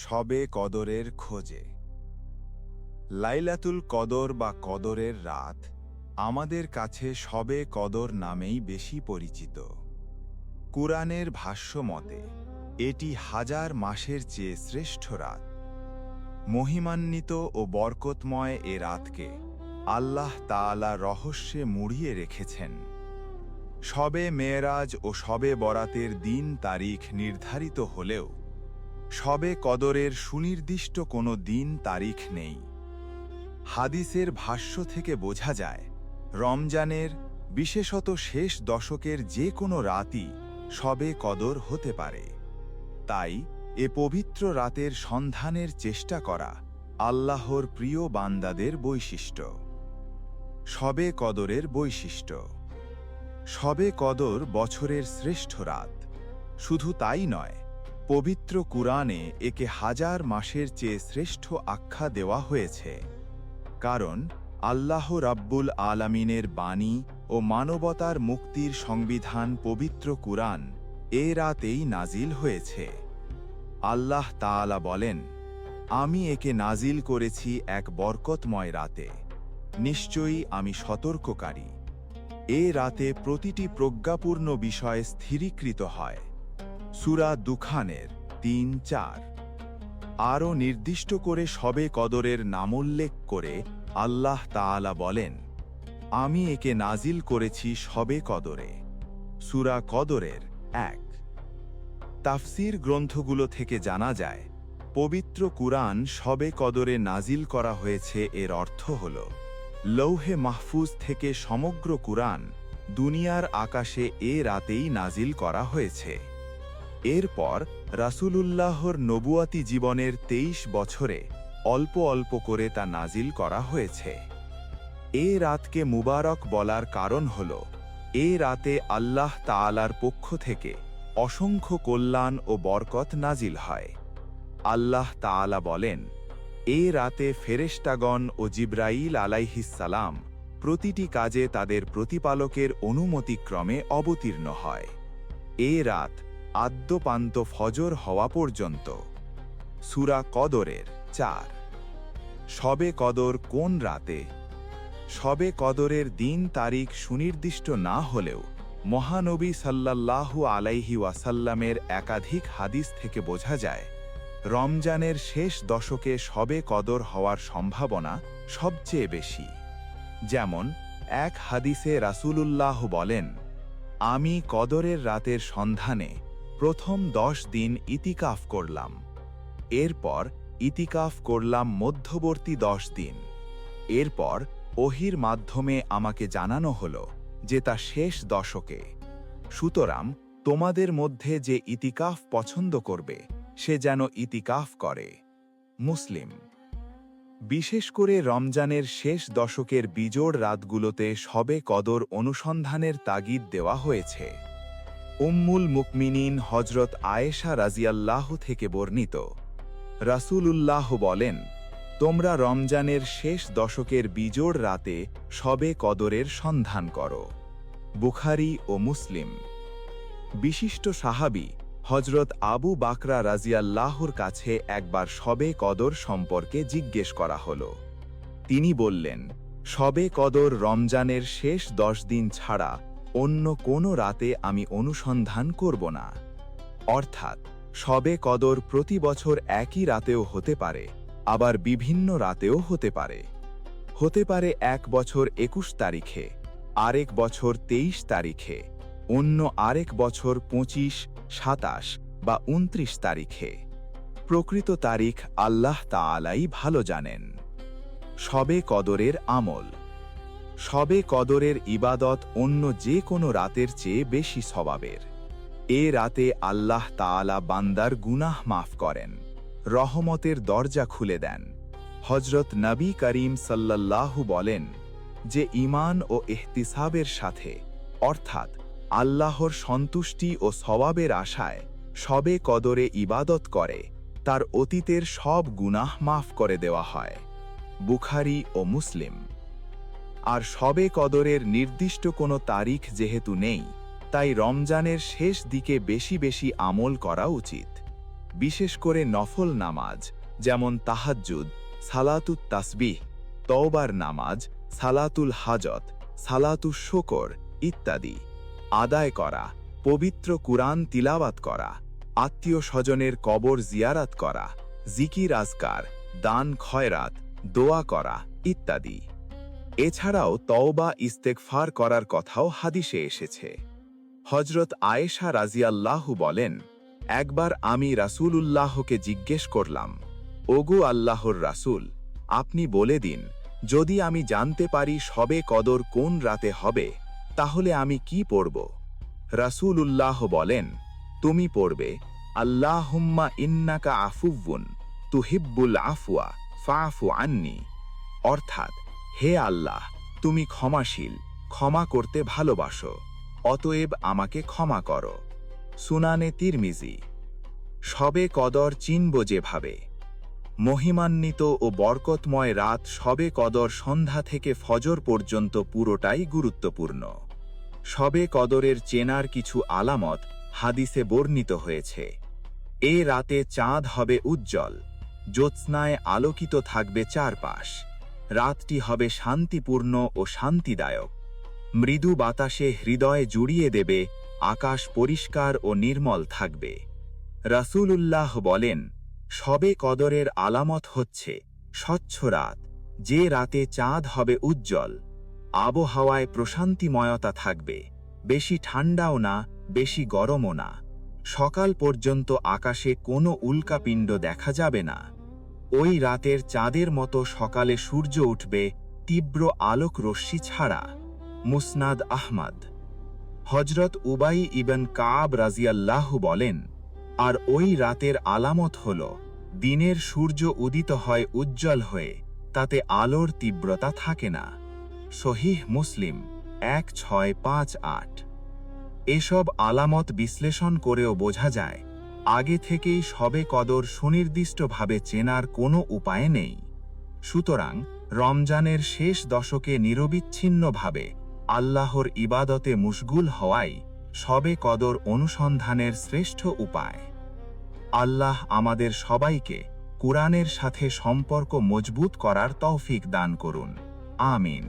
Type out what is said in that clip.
শবে কদরের খোঁজে। লাইলাতুল কদর বা কদরের রাত আমাদের কাছে শবে কদর নামেই বেশি পরিচিত। কুরআনের ভাষ্য মতে এটি হাজার মাসের চেয়ে শ্রেষ্ঠ রাত। মহিমান্বিত ও বরকতময় এ রাতকে আল্লাহ তাআলা রহস্যে মুড়িয়ে রেখেছেন। শবে মেরাজ ও শবে বরাতের দিন তারিখ নির্ধারিত হলেও শবে কদরের সুনির্দিষ্ট কোনো দিন তারিখ নেই। হাদিসের ভাষ্য থেকে বোঝা যায়, রমজানের বিশেষত শেষ দশকের যে কোনো রাতই শবে কদর হতে পারে। তাই এ পবিত্র রাতের সন্ধানের চেষ্টা করা আল্লাহর প্রিয় বান্দাদের বৈশিষ্ট্য। শবে কদরের বৈশিষ্ট্য: শবে কদর বছরের শ্রেষ্ঠ রাত। শুধু তাই নয়, পবিত্র কুরআনে একে হাজার মাসের চেয়ে শ্রেষ্ঠ আখ্যা দেওয়া হয়েছে। কারণ আল্লাহ রাব্বুল আলামিনের বাণী ও মানবতার মুক্তির সংবিধান পবিত্র কুরআন এ রাতেই নাজিল হয়েছে। আল্লাহ তাআলা বলেন, আমি একে নাজিল করেছি এক বরকতময় রাতে। নিশ্চয়ই আমি সতর্ককারী। এ রাতে প্রতিটি প্রজ্ঞাপূর্ণ বিষয় স্থিরীকৃত হয়। সূরা দুখানের ৩-৪। আরও নির্দিষ্ট করে শবে কদরের নামোল্লেখ করে আল্লাহ তাআলা বলেন, আমি একে নাজিল করেছি শবে কদরে। সূরা কদরের ১। তাফসীর গ্রন্থগুলো থেকে জানা যায়, পবিত্র কুরআন শবে কদরে নাজিল করা হয়েছে। এর অর্থ হল, লৌহে মাহফুজ থেকে সমগ্র কুরআন দুনিয়ার আকাশে এ রাতেই নাজিল করা হয়েছে। এরপর রাসূলুল্লাহর নবুয়াতি জীবনের ২৩ বছরে অল্প অল্প করে তা নাজিল করা হয়েছে। এ রাতকে মুবারক বলার কারণ হল, এ রাতে আল্লাহ তাআলার পক্ষ থেকে অসংখ্য কল্যাণ ও বরকত নাজিল হয়। আল্লাহ তাআলা বলেন, এ রাতে ফেরেশতাগণ ও জিবরাইল আলাইহিসসালাম প্রতিটি কাজে তাদের প্রতিপালকের অনুমতিক্রমে অবতীর্ণ হয়। এ রাত আদ্যপান্ত ফজর হওয়া পর্যন্ত। সূরা কদরের ৪। শবে কদর কোন রাতে? শবে কদরের দিন তারিখ সুনির্দিষ্ট না হলেও মহানবী সাল্লাল্লাহু আলাইহি ওয়াসাল্লামের একাধিক হাদিস থেকে বোঝা যায়, রমজানের শেষ দশকে শবে কদর হওয়ার সম্ভাবনা সবচেয়ে বেশি। যেমন এক হাদিসে রাসূলুল্লাহ বলেন, আমি কদরের রাতের সন্ধানে প্রথম ১০ দিন ইতিকাফ করলাম। এরপর ইতিকাফ করলাম মধ্যবর্তী ১০ দিন। এরপর ওহীর মাধ্যমে আমাকে জানানো হলো যে তা শেষ দশকে। সুতরাং তোমাদের মধ্যে যে ইতিকাফ পছন্দ করবে সে যেন ইতিকাফ করে। মুসলিম। বিশেষ করে রমজানের শেষ দশকের বিজোড় রাতগুলোতে শবে কদর অনুসন্ধানের তাগিদ দেওয়া হয়েছে। উম্মুল মুকমিনিন হযরত আয়েশা রাদিয়াল্লাহু থেকে বর্ণিত, রাসূলুল্লাহ বলেন, তোমরা রমজানের শেষ দশকের বিজোড় রাতে শবে কদরের সন্ধান করো। বুখারী ও মুসলিম। বিশিষ্ট সাহাবী হযরত আবু বাকরা রাদিয়াল্লাহুর কাছে একবার শবে কদর সম্পর্কে জিজ্ঞেস করা হল। তিনি বললেন, শবে কদর রমজানের শেষ ১০ দিন ছাড়া অন্য কোনো রাতে আমি অনুসন্ধান করব না। অর্থাৎ শবে কদর প্রতি বছর একই রাতেও হতে পারে, আবার বিভিন্ন রাতেও হতে পারে। হতে পারে এক বছর ২১ তারিখে, আরেক বছর ২৩ তারিখে, অন্য আরেক বছর ২৫, ২৭ বা ২৯ তারিখে। প্রকৃত তারিখ আল্লাহ তাআলাই ভালো জানেন। শবে কদরের আমল। শবে কদরের ইবাদত অন্য যে কোনো রাতের চেয়ে বেশি সওয়াবের। এ রাতে আল্লাহ তাআলা বান্দার গুনাহ মাফ করেন, রহমতের দরজা খুলে দেন। হযরত নবী করিম সাল্লাল্লাহু বলেন, যে ঈমান ও ইহতিসাবের সাথে, অর্থাৎ আল্লাহর সন্তুষ্টি ও সওয়াবের আশায় শবে কদরে ইবাদত করে, তার অতীতের সব গুনাহ মাফ করে দেওয়া হয়। বুখারী ও মুসলিম। আর শবে কদরের নির্দিষ্ট কোনো তারিখ যেহেতু নেই, তাই রমজানের শেষ দিকে বেশি বেশি আমল করা উচিত। বিশেষ করে নফল নামাজ যেমন তাহাজ্জুদ, সালাতুত তাসবিহ, তওবার নামাজ, সালাতুল হাজত, সালাতুল শুকর ইত্যাদি আদায় করা, পবিত্র কুরআন তিলাওয়াত করা, আত্মীয় স্বজনের কবর জিয়ারাত করা, জিকির আজকার, দান খয়রাত, দোয়া করা ইত্যাদি। এছাড়াও তওবা ইস্তেগফার করার কথাও হাদিসে এসেছে। হজরত আয়েশা রাজিয়াল্লাহু বলেন, একবার আমি রাসূলুল্লাহকে জিজ্ঞেস করলাম, ওগো আল্লাহর রাসূল, আপনি বলে দিন, যদি আমি জানতে পারি শবে কদর কোন রাতে হবে তাহলে আমি কি পড়ব? রাসূলুল্লাহ বলেন, তুমি পড়বে, আল্লাহুম্মা ইন্নাকা আফুউন তুহিব্বুল আফওয়া ফাআফু আন্নি, অর্থাৎ, হে আল্লাহ, তুমি ক্ষমাশীল, ক্ষমা করতে ভালোবাসো, অতএব আমাকে ক্ষমা করো। সুনানে তিরমিজি। শবে কদর চিনব যেভাবে। মহিমান্বিত ও বরকতময় রাত শবে কদর সন্ধ্যা থেকে ফজর পর্যন্ত পুরোটাই গুরুত্বপূর্ণ। শবে কদরের চেনার কিছু আলামত হাদিসে বর্ণিত হয়েছে। এ রাতে চাঁদ হবে উজ্জ্বল, জ্যোৎস্নায় আলোকিত থাকবে চারপাশ, রাতটি হবে শান্তিপূর্ণ ও শান্তিদায়ক, মৃদু বাতাসে হৃদয় জুড়িয়ে দেবে, আকাশ পরিষ্কার ও নির্মল থাকবে। রাসূলুল্লাহ বলেন, শবে কদরের আলামত হচ্ছে স্বচ্ছ রাত, যে রাতে চাঁদ হবে উজ্জ্বল, আবহাওয়ায় প্রশান্তিময়তা থাকবে, বেশি ঠান্ডাও না, বেশি গরমও না, সকাল পর্যন্ত আকাশে কোনো উল্কাপিণ্ড দেখা যাবে না। ওই রাতের চাঁদের মতো সকালে সূর্য উঠবে তীব্র আলোক রশ্মি ছাড়া। মুসনাদ আহমদ। হজরত উবাই ইবন কাব রাজিয়াল্লাহু বলেন, আর ওই রাতের আলামত হল, দিনের সূর্য উদিত হয় উজ্জ্বল হয়ে, তাতে আলোর তীব্রতা থাকে না। সহিহ মুসলিম 1658। এসব আলামত বিশ্লেষণ করেও বোঝা যায়, আগে থেকেই শবে কদর সুনির্দিষ্টভাবে চেনার কোনো উপায় নেই। সুতরাং রমজানের শেষ দশকে নিরবিচ্ছিন্নভাবে আল্লাহর ইবাদতে মুশগুল হওয়াই শবে কদর অনুসন্ধানের শ্রেষ্ঠ উপায়। আল্লাহ আমাদের সবাইকে কুরআনের সাথে সম্পর্ক মজবুত করার তৌফিক দান করুন। আমিন।